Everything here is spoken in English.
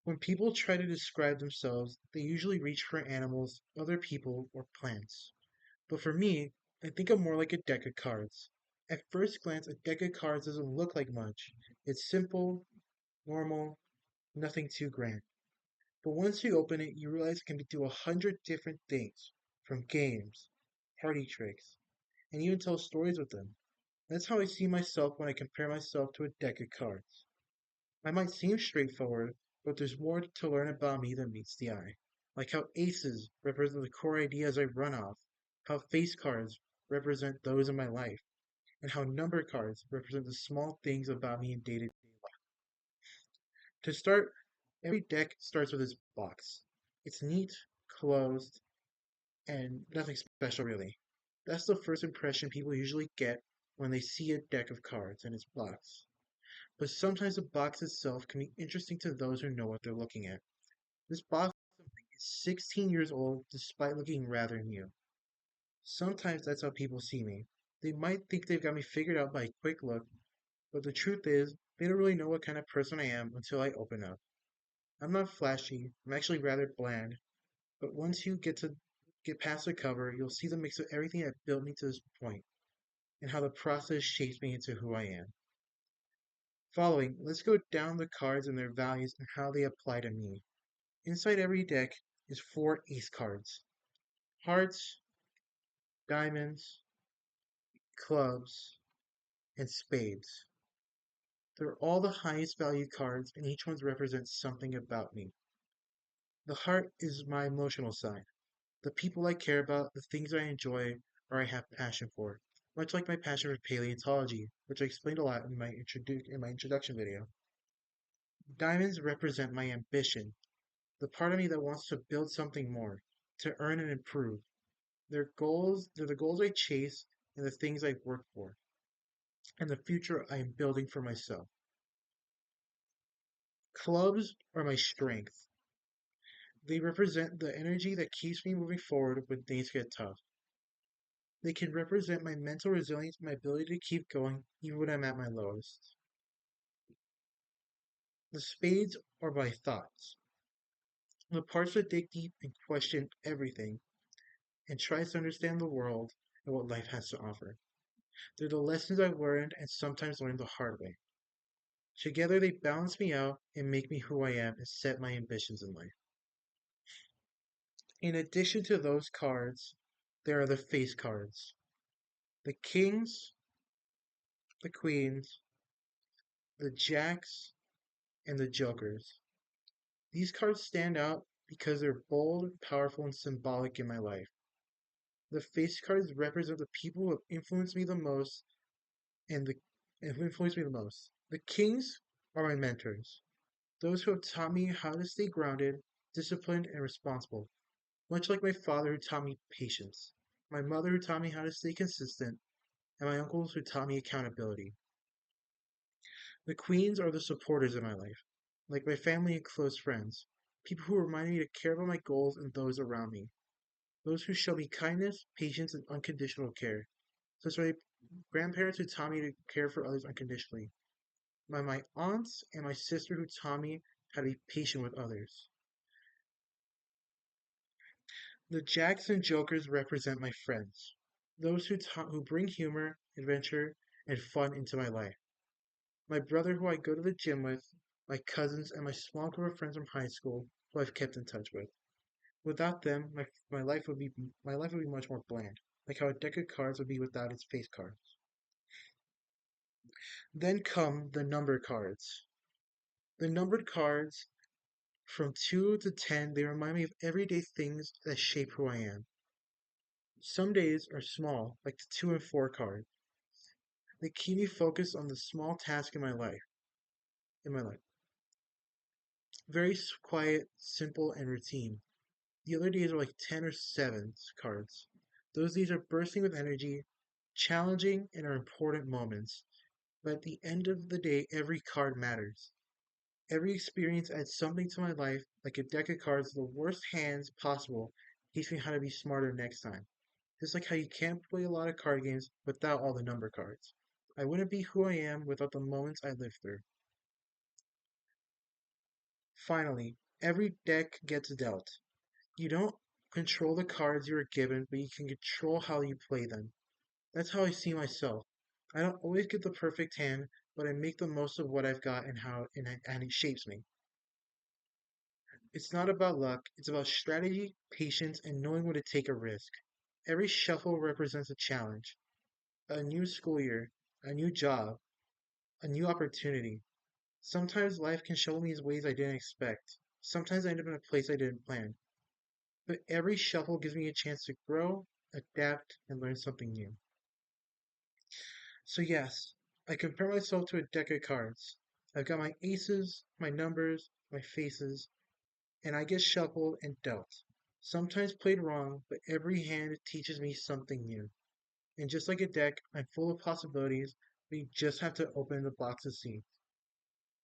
When people try to describe themselves, they usually reach for animals, other people, or plants. But for me, I think I'm more like a deck of cards. At first glance, a deck of cards doesn't look like much. It's simple, normal, nothing too grand. But once you open it, you realize it can do 100 different things, from games, party tricks, and even tell stories with them. That's how I see myself when I compare myself to a deck of cards. I might seem straightforward, but there's more to learn about me than meets the eye. Like how aces represent the core ideas I run off, how face cards represent those in my life, and how number cards represent the small things about me in day to day life. To start, every deck starts with its box. It's neat, closed, and nothing special really. That's the first impression people usually get when they see a deck of cards and its box. But sometimes the box itself can be interesting to those who know what they're looking at. This box is 16 years old despite looking rather new. Sometimes that's how people see me. They might think they've got me figured out by a quick look, but the truth is, they don't really know what kind of person I am until I open up. I'm not flashy, I'm actually rather bland, but once you get past the cover, you'll see the mix of everything that built me to this point, and how the process shapes me into who I am. Following, let's go down the cards and their values and how they apply to me. Inside every deck is four ace cards: hearts, diamonds, clubs, and spades. They're all the highest value cards, and each one represents something about me. The heart is my emotional side, the people I care about, the things I enjoy or I have passion for, much like my passion for paleontology, which I explained a lot in my introduction video. Diamonds represent my ambition, the part of me that wants to build something more, to earn and improve. They're the goals I chase and the things I work for, and the future I am building for myself. Clubs are my strength. They represent the energy that keeps me moving forward when things get tough. They can represent my mental resilience and my ability to keep going even when I'm at my lowest. The spades are my thoughts, the parts that dig deep and question everything and tries to understand the world and what life has to offer. They're the lessons I've learned and sometimes learned the hard way. Together they balance me out and make me who I am and set my ambitions in life. In addition to those cards, there are the face cards: the kings, the queens, the jacks, and the jokers. These cards stand out because they're bold, powerful, and symbolic in my life. The face cards represent the people who have influenced me the most and the and who influenced me the most. The kings are my mentors, those who have taught me how to stay grounded, disciplined, and responsible, much like my father who taught me patience, my mother who taught me how to stay consistent, and my uncles who taught me accountability. The queens are the supporters in my life, like my family and close friends, people who remind me to care about my goals and those around me, those who show me kindness, patience, and unconditional care, such as my grandparents who taught me to care for others unconditionally, my aunts and my sister who taught me how to be patient with others. The jacks and jokers represent my friends, those who bring humor, adventure, and fun into my life. My brother who I go to the gym with, my cousins, and my small group of friends from high school who I've kept in touch with. Without them, my life would be much more bland, like how a deck of cards would be without its face cards. Then come the number cards. The numbered cards, from 2 to 10, they remind me of everyday things that shape who I am. Some days are small, like the 2 and 4 card. They keep me focused on the small task in my life. Very quiet, simple, and routine. The other days are like 10 or 7 cards. Those days are bursting with energy, challenging, and are important moments. But at the end of the day, every card matters. Every experience adds something to my life, like a deck of cards, the worst hands possible, teach me how to be smarter next time. Just like how you can't play a lot of card games without all the number cards. I wouldn't be who I am without the moments I lived through. Finally, every deck gets dealt. You don't control the cards you are given, but you can control how you play them. That's how I see myself. I don't always get the perfect hand, but I make the most of what I've got and it shapes me. It's not about luck, it's about strategy, patience, and knowing when to take a risk. Every shuffle represents a challenge, a new school year, a new job, a new opportunity. Sometimes life can show me in ways I didn't expect. Sometimes I end up in a place I didn't plan. But every shuffle gives me a chance to grow, adapt, and learn something new. So, yes, I compare myself to a deck of cards. I've got my aces, my numbers, my faces, and I get shuffled and dealt. Sometimes played wrong, but every hand teaches me something new. And just like a deck, I'm full of possibilities, but you just have to open the box to see.